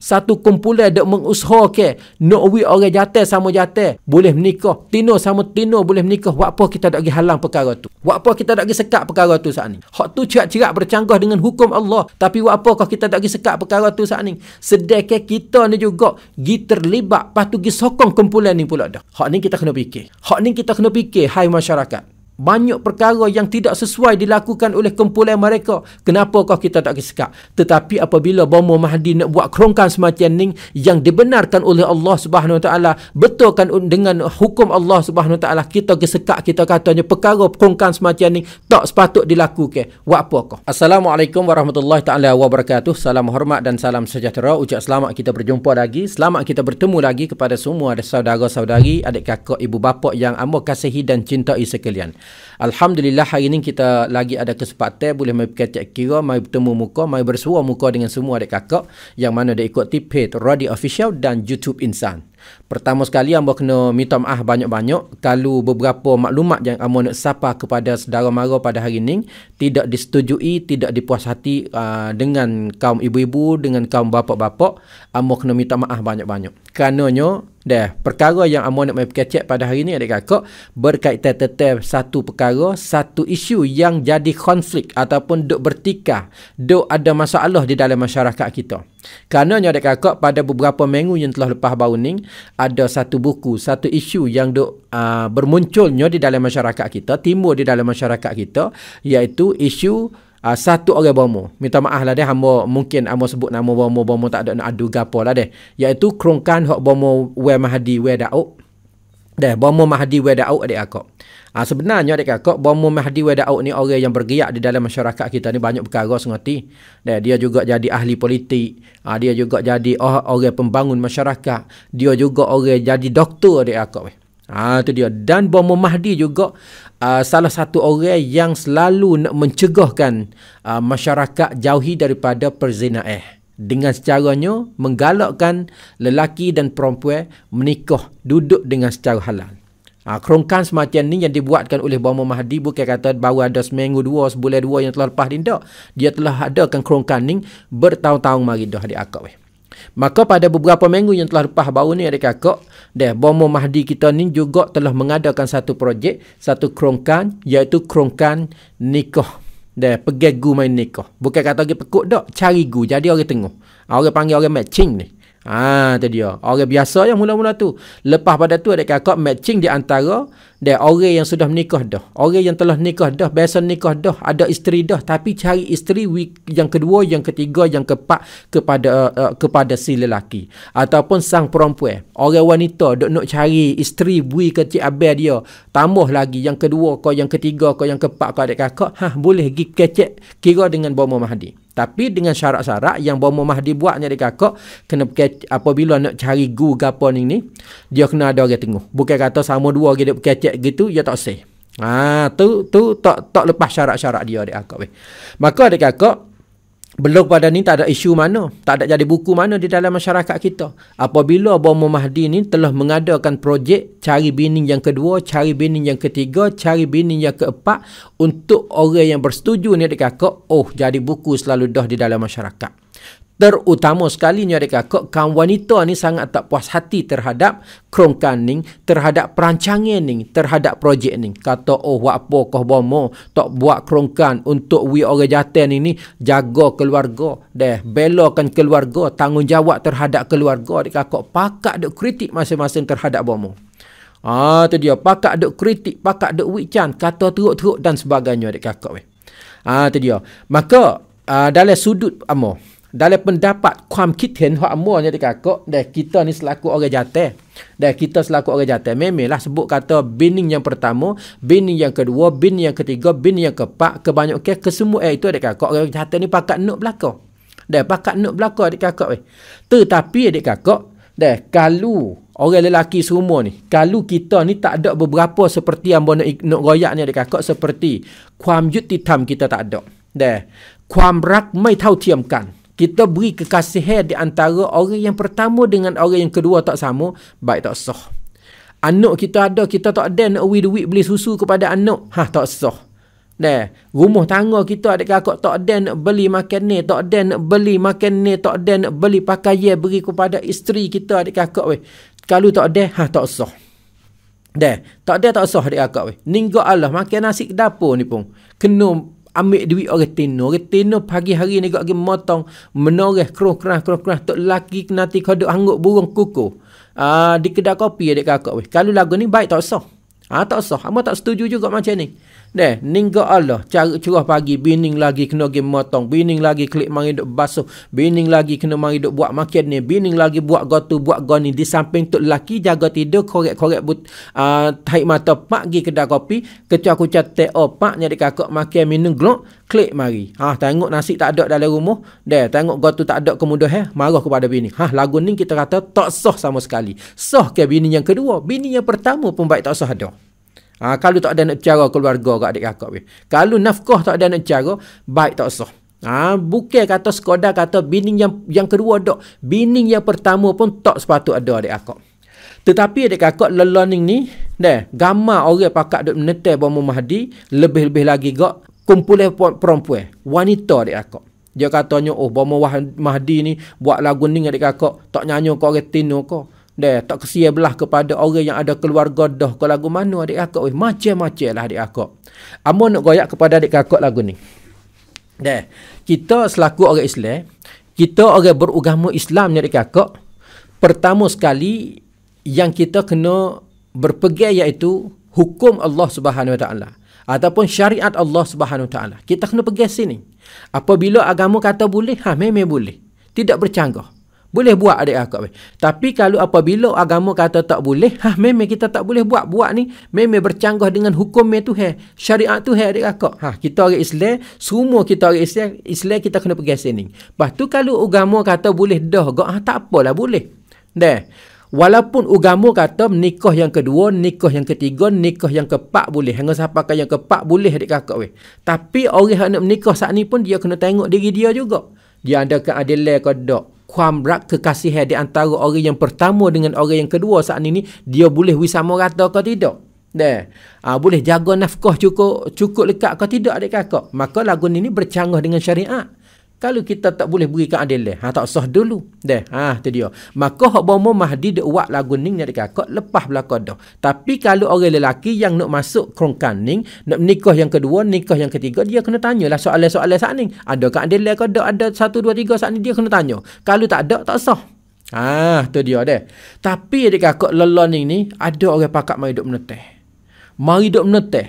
Satu kumpulan dok mengusaha ke nak wi orang jatuh sama jatuh boleh menikah, tino sama tino boleh menikah. Buat apa kita tak pergi halang perkara tu? Buat apa kita tak pergi sekat perkara tu saat ni? Hak tu cerak-cerak bercanggah dengan hukum Allah. Tapi buat apakah kita tak pergi sekat perkara tu saat ni? Sedekah kita ni juga gi terlibat, lepas tu gi sokong kumpulan ni pula dah. Hak ni kita kena fikir. Hak ni kita kena fikir, hai masyarakat. Banyak perkara yang tidak sesuai dilakukan oleh kumpulan mereka. Kenapakah kita tak kesekak? Tetapi apabila Bomo Mahdi nak buat kerongkan semacam ni yang dibenarkan oleh Allah Subhanahu Wa Taala, betulkan dengan hukum Allah Subhanahu Wa Taala, kita kesekak, kita katanya perkara kerongkan semacam ni tak sepatut dilakukan. Buat apakah? Assalamualaikum warahmatullahi taala wabarakatuh. Salam hormat dan salam sejahtera. Ucap selamat kita berjumpa lagi. Selamat kita bertemu lagi kepada semua saudara-saudari, adik kakak, ibu bapa yang amba kasihi dan cintai sekalian. Alhamdulillah hari ini kita lagi ada kesempatan boleh mai berkecek kira, mai bertemu muka, mai bersua muka dengan semua adik kakak yang mana dia ikuti page Radio Official dan YouTube Insan. Pertama sekali amba kena minta maaf banyak-banyak kalau beberapa maklumat yang amba nak sapa kepada saudara mara pada hari ini tidak disetujui, tidak dipuas hati dengan kaum ibu-ibu, dengan kaum bapa-bapa. Amba kena minta maaf banyak-banyak. Kerananya perkara yang amba nak mai berkecek pada hari ini adik kakak berkaitan tentang satu perkara, satu isu yang jadi konflik ataupun duk bertikah, duk ada masalah di dalam masyarakat kita. Kerananya adik kakak pada beberapa minggu yang telah lepas baru ni ada satu buku, satu isu yang duk bermunculnya di dalam masyarakat kita, timbul di dalam masyarakat kita, iaitu isu satu orang bomo. Minta maaf lah deh, hamba mungkin hamba sebut nama bomo tak ada nak adu gapo lah deh, iaitu kerongkan hak bomo we Mahdi we Daud. Bomo Mahdi we Daud adik kakak. Sebenarnya adik kakak, Bomo Mahdi we Daud ni orang yang bergerak di dalam masyarakat kita ni banyak perkara sengati. Dia juga jadi ahli politik, dia juga jadi orang pembangun masyarakat, dia juga orang jadi doktor adik kakak. Itu dia. Dan Bomo Mahdi juga salah satu orang yang selalu nak mencegahkan masyarakat jauhi daripada perzinaan. Dengan secaranya menggalakkan lelaki dan perempuan menikah, duduk dengan secara halal. Kerongkan semacam ni yang dibuatkan oleh Bomo Mahdi bukan kata baru ada seminggu dua, sebulan dua yang telah lepas ni tak. Dia telah adakan kerongkan ni bertahun-tahun mari dah adik akak. Maka pada beberapa minggu yang telah lepas baru ni adik kakak, Bomo Mahdi kita ni juga telah mengadakan satu projek, satu kerongkan, iaitu kerongkan nikah. Pergi gu main nikah. Bukan kata pergi pekuk tak, cari gu, jadi orang tengok. Orang panggil orang matching ni. Tu dia. Orang biasa yang mula-mula tu. Lepas pada tu adik kakak matching di antara orang yang sudah menikah dah. Orang yang telah nikah dah, biasa nikah dah, ada isteri dah, tapi cari isteri yang kedua, yang ketiga, yang keempat kepada si lelaki ataupun sang perempuan. Orang wanita dok nak cari isteri bui ke cik abang dia. Tambah lagi yang kedua kau, yang ketiga kau, yang keempat kau adik kakak, boleh pergi kecek kira dengan Bomo Mahdi. Tapi dengan syarat-syarat yang Bomo Mahdi buatnya adik kakak, kena apabila nak cari gu gapo ni dia kena ada orang tengok. Bukan kata sama dua orang dia kecek gitu, dia tak sah. Tu tak lepas syarat-syarat dia adik kakak. Maka adik kakak, belum pada ni tak ada isu mana, tak ada jadi buku mana di dalam masyarakat kita. Apabila Bomo Mahdi ni telah mengadakan projek cari bini yang kedua, cari bini yang ketiga, cari bini yang keempat untuk orang yang bersetuju ni adik kakak, jadi buku selalu dah di dalam masyarakat. Terutama sekali ni adik kakak, kaum wanita ni sangat tak puas hati terhadap kerongkan ni, terhadap perancangan ni, terhadap projek ni. Kata, buat apa kau Bomo tak buat kerongkan untuk orang jantan ni jaga keluarga, belakan keluarga, tanggungjawab terhadap keluarga. Adik kakak pakak duk kritik masing-masing terhadap Bomo. Tu dia, pakak duk kritik, pakak duk wican, kata teruk-teruk dan sebagainya adik kakak. Tu dia. Maka dalam sudut amo, dalam pendapatความคิดเห็นhak amo ni adik kakak, kita ni selaku orang jantan, kita selaku orang jantan memanglah sebut kata bini yang pertama, bini yang kedua, bini yang ketiga, bini yang keempat, kebanyakan kesemua itu adik kakak orang jantan ni pakat nak belaka. Pakat nak belaka adik kakak. Tetapi adik kakak, kalau orang lelaki semua ni, kalau kita ni tak ada beberapa seperti yang nak royak ni adik kakak, seperti ความยุติธรรม kita tak ada. ความรักไม่เท่าเทียมกัน kita beri kekasihan di antara orang yang pertama dengan orang yang kedua tak sama, baik tak sah. Anak kita ada, kita tak ada nak duit beli susu kepada anak, tak sah. Rumah tangga kita adik-kakak tak ada nak beli makan ni, tak ada nak beli makan ni, tak ada nak beli pakaian beri kepada isteri kita adik-kakak weh. Kalau tak ada, tak usah. Tak ada tak usah adik-kakak weh. Ninggal Allah makan nasi ke dapur ni pun kena ambil duit orang tino. Orang tino pagi hari ni gak motong menoreh kerah tok lelaki nanti kodok hanguk burung kuku. Di kedai kopi adik-kakak weh. Kalau lagu ni baik tak usah. Tak usah. Hang tak setuju juga macam ni. Ninggal Allah cara curah pagi, bining lagi kena pergi motong, bining lagi klik mari duk basuh, bining lagi kena mari duk buat makan ni, bining lagi buat gotu buat goni. Di samping tu lelaki jaga tidur korek-korek tarik mata pak pergi kedai kopi, kecuali teh paknya adik-kakak makan minum glok klik mari. Tengok nasi tak ada dalam rumah, tengok gotu tak ada kemudahan, marah kepada bini. Lagu ni kita kata tak sah sama sekali. Sah ke bini yang kedua? Bini yang pertama pun baik tak sah ada. Kalau tak ada nak cara keluarga kat adik-kakak weh. Kalau nafkah tak ada nak cara, baik tak sah. Bukan kata sekadar kata bini yang kedua dak. Bini yang pertama pun tak sepatut ada adik-kakak. Tetapi adik-kakak learning ni, gambar orang pakak duk menetai Bomo Mahdi, lebih-lebih lagi gak kumpulan perempuan, wanita adik-kakak. Dia katanya, Bomo Mahdi ni buat lagu ni adik-kakak, tak nyanyi kau orang tino kau. Tak kesia belah kepada orang yang ada keluarga dah ke lagu mana adik-kakak weh. Macam-macam lah adik-kakak. Amo nak goyak kepada adik-kakak lagu ni. Kita selaku orang Islam, kita orang beragama Islam ni adik-kakak, pertama sekali yang kita kena berpegang iaitu hukum Allah Subhanahu Wa Taala ataupun syariat Allah Subhanahu Wa Taala. Kita kena pegang sini. Apabila agama kata boleh, memang boleh. Tidak bercanggah. Boleh buat adik-kakak. Tapi kalau apabila agama kata tak boleh, memang kita tak boleh buat. Buat ni memang bercanggah dengan hukum Tuhan. Syariat Tuhan adik-kakak. Kita orang Islam, semua kita orang Islam kita kena pergi sini. Lepas tu kalau agama kata boleh dah, tak apalah boleh. Walaupun agama kata nikah yang kedua, nikah yang ketiga, nikah yang keempat boleh. Hingga sampai yang keempat boleh adik-kakak. Tapi orang yang nak menikah saat ni pun dia kena tengok diri dia juga. Dia ada keadilan ke tak? Kuamrak kekasihan di antara orang yang pertama dengan orang yang kedua saat ini, dia boleh wisama rata ke tidak? Boleh jaga nafkah cukup lekat ke tidak adik-kakak? Maka lagu ini bercanggah dengan syariat. Kalau kita tak boleh beri keadilan, tak sah dulu. Tu dia. Maka hak Bomo Mahdi duk buat lagu ni adik-kakak lepas belaka dah. Tapi kalau orang lelaki yang nak masuk kerongkan ni, nak nikah yang kedua, nikah yang ketiga, dia kena tanyalah soalan-soalan saat ni. Ada keadilan ke tak? Ada 1, 2, 3 saat ni dia kena tanya. Kalau tak ada, tak sah. Tu dia deh. Tapi adik-kakak learning ni, ada orang pakak mari duk meneteh. Mari duk meneteh.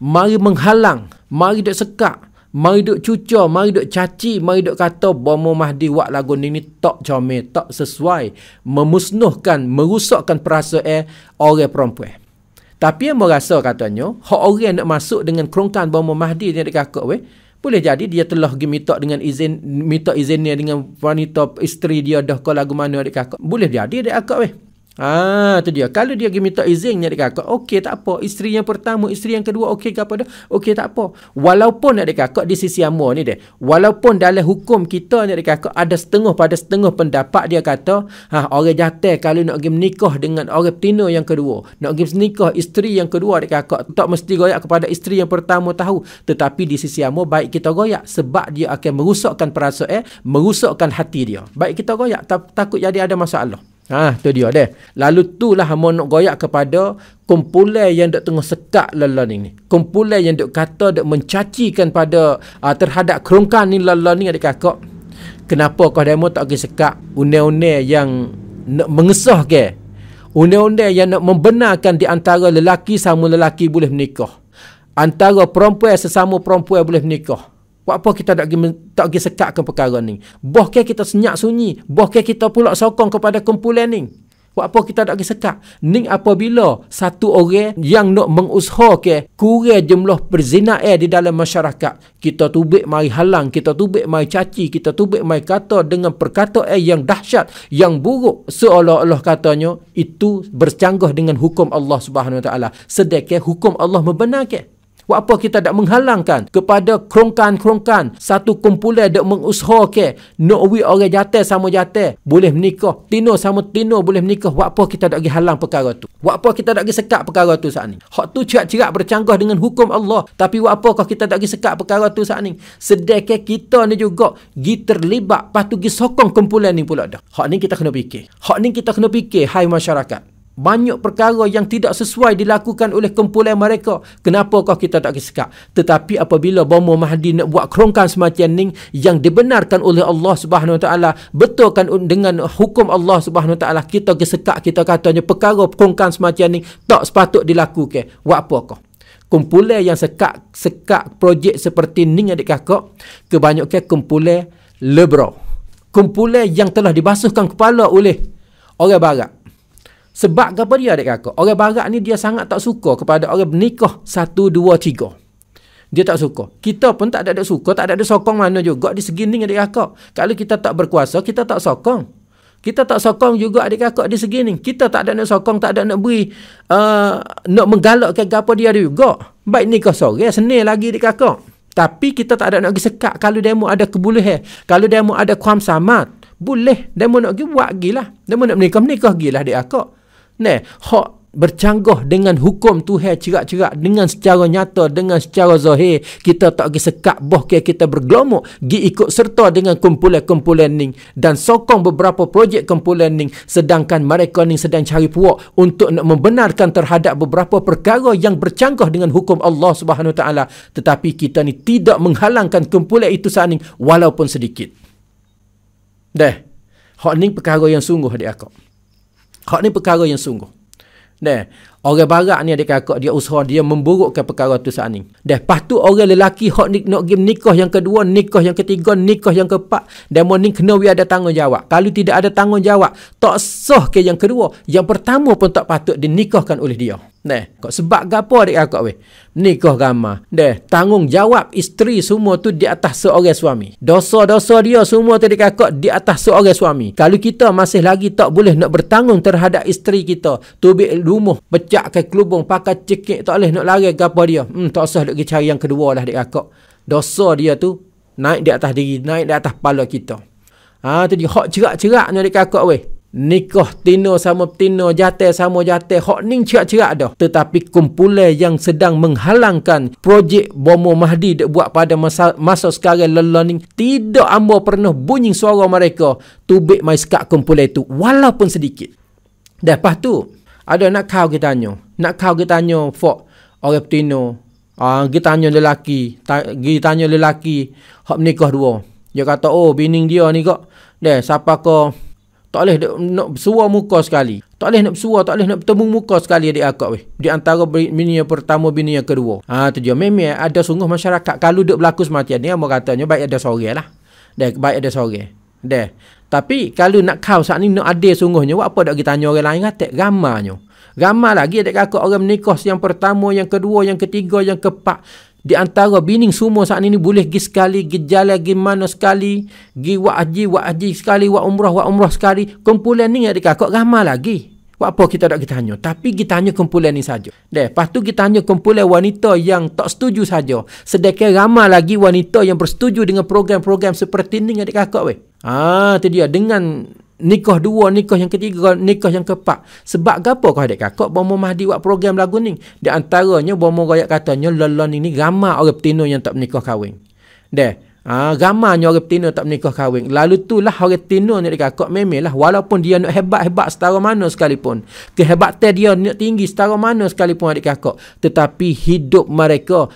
Mari menghalang. Mari duk sekak. Mari duk cuca, mari duk caci, mari duk kata Bomo Mahdi buat lagu ni tak comel, tak sesuai, memusnahkan, merusakkan perasaan orang perempuan. Tapi yang merasa katanya, hak orang nak masuk dengan kerongkan Bomo Mahdi ni adik-kakak weh, boleh jadi dia telah pergi minta izinnya dengan wanita isteri dia dah ke lagu mana adik-kakak. Boleh jadi adik-kakak weh. Tu dia. Kalau dia pergi minta izinnya adik-kakak, okey tak apa. Isteri yang pertama, isteri yang kedua, okey ke apa dah? Okey tak apa. Walaupun adik-kakak di sisi amor ni deh. Walaupun dalam hukum kita ni adik-kakak ada setengah pada setengah pendapat dia kata, orang jantan kalau nak pergi menikah dengan orang betina yang kedua, nak pergi menikah isteri yang kedua adik-kakak, tak mesti goyak kepada isteri yang pertama tahu. Tetapi di sisi amor baik kita goyak sebab dia akan merusakkan perasaan, merusakkan hati dia. Baik kita goyak, takut jadi ada masalah. Tu dia deh. Lalu itulah hamba nak goyak kepada kumpulan yang duk tengah sekak learning ni. Kumpulan yang duk kata duk mencacikan pada terhadap kerongkan ni learning adik-kakak. Kenapa kau demo tak pergi sekak undang-undang yang nak mengesahkan, undang-undang yang nak membenarkan di antara lelaki sama lelaki boleh menikah, antara perempuan sesama perempuan boleh menikah. Buat apa kita tak pergi sekatkan perkara ni? Bahkan kita senyap sunyi. Bahkan kita pula sokong kepada kumpulan ni. Buat apa kita tak pergi sekat? Ni apabila satu orang yang nak mengusahakan kurang jumlah perzinaan di dalam masyarakat. Kita tubik mari halang, kita tubik mari caci, kita tubik mari kata dengan perkataan yang dahsyat, yang buruk. Seolah-olah katanya itu bercanggah dengan hukum Allah Subhanahu Wa Taala. Sedangkan hukum Allah membenarkan. Buat apa kita tak menghalangkan kepada kerongkan-kerongkan satu kumpulan dak mengusahakan nak wi orang jatuh sama jatuh boleh menikah, tino sama tino boleh menikah. Buat apa kita tak pergi halang perkara tu? Buat apa kita tak pergi sekat perkara tu saat ni? Hak tu cerak-cerak bercanggah dengan hukum Allah. Tapi buat apa kita tak pergi sekat perkara tu saat ni? Sedekah kita ni juga gi terlibat, lepas tu gi sokong kumpulan ni pula dah. Hak ni kita kena fikir. Hak ni kita kena fikir, hai masyarakat. Banyak perkara yang tidak sesuai dilakukan oleh kumpulan mereka. Kenapa kita tak sekat? Tetapi apabila Bomo Mahdi nak buat kerongkan semacam ni yang dibenarkan oleh Allah Subhanahu Wa Taala, betulkan dengan hukum Allah Subhanahu Wa Taala, kita sekat, kita katanya perkara kerongkan semacam ni tak sepatut dilakukan. Buat apa kau? Kumpulan yang sekat projek seperti ni adik kakak, kebanyakan kumpulan liberal. Kumpulan yang telah dibasuhkan kepala oleh orang barat. Sebab apa dia adik kakak? Orang barat ni dia sangat tak suka kepada orang bernikah 1, 2, 3. Dia tak suka. Kita pun tak ada suka, tak ada sokong mana juga di segi ni adik kakak. Kalau kita tak berkuasa, kita tak sokong. Kita tak sokong juga adik kakak di segi ni. Kita tak ada nak sokong, tak ada nak beri, nak menggalakkan apa dia juga. Baik nikah sore, senil lagi adik kakak. Tapi kita tak ada nak pergi sekat kalau demo ada kebolehan. Kalau demo ada kuam samat, boleh. Demo nak pergi buat gilah. Demo nak menikah gilah adik kakak. Nah, hak bercanggah dengan hukum Tuhan cerak-cerak dengan secara nyata, dengan secara zahir, kita tak pergi sekat bahkan kita bergelomok gi ikut serta dengan kumpulan-kumpulan ni dan sokong beberapa projek kumpulan ni, sedangkan mereka ni sedang cari puak untuk nak membenarkan terhadap beberapa perkara yang bercanggah dengan hukum Allah Subhanahu Wa Taala, tetapi kita ni tidak menghalangkan kumpulan itu saat ni walaupun sedikit. Dah, hak ni perkara yang sungguh adik akak. Hak ni perkara yang sungguh. Dah, orang barat ni adik kakak dia usaha dia memburukkan perkara tu saat ni. Dah, lepas tu orang lelaki hak ni nak pergi nikah yang kedua, nikah yang ketiga, nikah yang keempat, dan ni kena ada tanggungjawab. Kalau tidak ada tanggungjawab, tak sah ke yang kedua, yang pertama pun tak patut dinikahkan oleh dia. Dah, kok sebab gapo adik kakak weh? Nikah ramah. Dah, tanggungjawab isteri semua tu di atas seorang suami. Dosa-dosa dia semua tu adik kakak di atas seorang suami. Kalau kita masih lagi tak boleh nak bertanggung terhadap isteri kita, tubik rumah, pecah ke kelubung, pakai cekik, tak boleh nak lari gapo dia. Tak usah nak pergi cari yang kedua lah adik kakak. Dosa dia tu naik di atas diri, naik di atas kepala kita. Tu dia hak cerak-ceraknya adik kakak weh. Nikah tino sama tino, jatuh sama jatuh, hak ni cerak-cerak dah. Tetapi kumpulan yang sedang menghalangkan projek Bomo Mahdi dia buat pada masa sekarang lelah ni, tidak amba pernah bunyi suara mereka tubik mai sekat kumpulan itu walaupun sedikit. Dah, lepas tu ada nak kau kita tanya. Nak kau kita tanya fok orang petino. Kita tanya lelaki, kita tanya lelaki hak menikah dua. Dia kata, "Oh, bini dia ni kok. Dah, siapa kau tak boleh nak bersua muka sekali. Tak boleh nak bersua, tak boleh nak bertemu muka sekali adik akak weh. Di antara bini yang pertama, bini yang kedua." Tu dia. Memang ada sungguh masyarakat kalau duk berlaku semacam ni, amo katanya baik ada sore lah. Dah, baik ada sore. Dah. Tapi kalau nak kau saat ni nak adil sungguhnya, buat apa dak kita tanya orang lain kata? Ramanya. Ramai lagi adik kakak orang menikah yang pertama, yang kedua, yang ketiga, yang keempat. Di antara bini semua saat ini boleh pergi sekali, pergi jalan, pergi mana sekali, pergi buat haji sekali, buat umrah sekali. Kumpulan ni adik kakak ramai lagi. Buat apa kita tak kita tanya? Tapi kita tanya kumpulan ni saja. Lepas tu kita tanya kumpulan wanita yang tak setuju saja. Sedangkan ramai lagi wanita yang bersetuju dengan program-program seperti ni adik kakak weh. Tu dia, dengan nikah dua, nikah yang ketiga, nikah yang keempat. Sebab apa kau adik kakak Bomo Mahdi buat program lagu ni? Di antaranya Bomo Royak katanya lelon ini ramai orang petino yang tak menikah kahwin. Ramainya orang petino tak menikah kahwin. Lalu itulah orang petino ni adik kakak memanglah walaupun dia nak hebat-hebat setara mana sekalipun, kehebatan dia nak tinggi setara mana sekalipun adik kakak, tetapi hidup mereka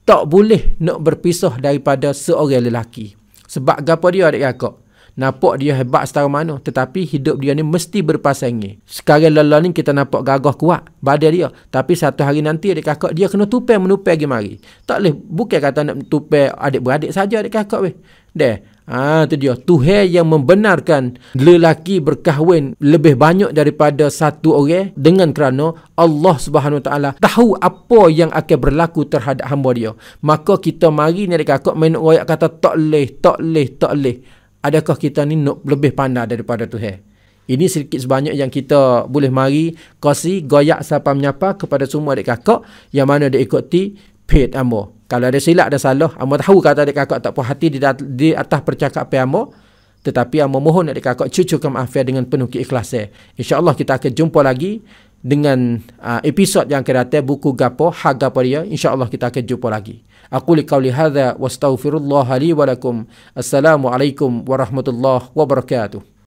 tak boleh nak berpisah daripada seorang lelaki. Sebab apa dia adik kakak? Nampak dia hebat setara mana, tetapi hidup dia ni mesti berpasangi. Sekarang lelah ni kita nampak gagah kuat badan dia, tapi satu hari nanti adik kakak dia kena tupai menupai pergi mari. Tak boleh, bukan kata nak tupai adik-beradik saja adik kakak weh. Tu dia, Tuhan yang membenarkan lelaki berkahwin lebih banyak daripada satu orang dengan kerana Allah Subhanahu Wa Taala tahu apa yang akan berlaku terhadap hamba dia. Maka kita mari ni adik kakak main royak kata tak leh. Adakah kita ni nak lebih pandai daripada Tuhan? Ini sedikit sebanyak yang kita boleh mari kongsi goyak sapa menyapa kepada semua adik kakak yang mana dia ikuti page amo. Kalau ada silap ada salah, amo tahu kata adik kakak tak puas hati di atas percakapan amo, tetapi amo mohon adik kakak cucukan maafkan dengan penuh keikhlasan. Insya-Allah kita akan jumpa lagi dengan episod yang akan datang, buku gapo hak gapo dia. Insya-Allah kita akan jumpa lagi. Aku liqauli hadza wastaghfirullah li wa lakum. Assalamualaikum warahmatullahi wabarakatuh.